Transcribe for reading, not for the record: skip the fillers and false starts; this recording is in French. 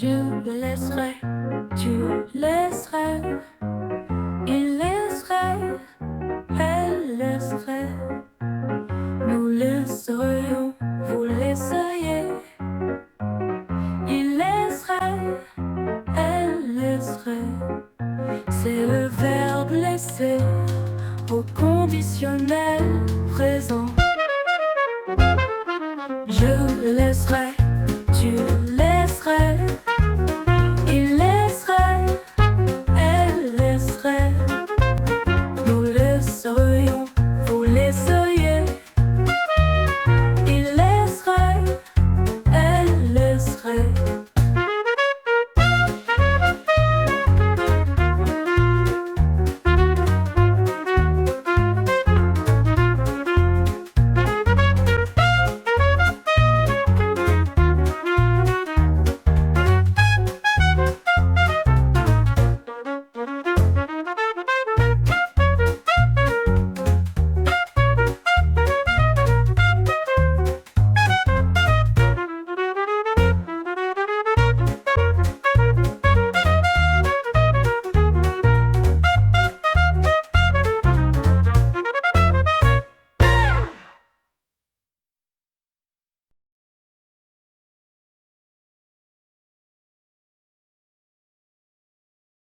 Je laisserai, tu laisserais, il laisserait, elle laisserait, nous laisserions, vous laisseriez, il laisserait, elle laisserait. C'est le verbe laisser au conditionnel présent. Je laisserai.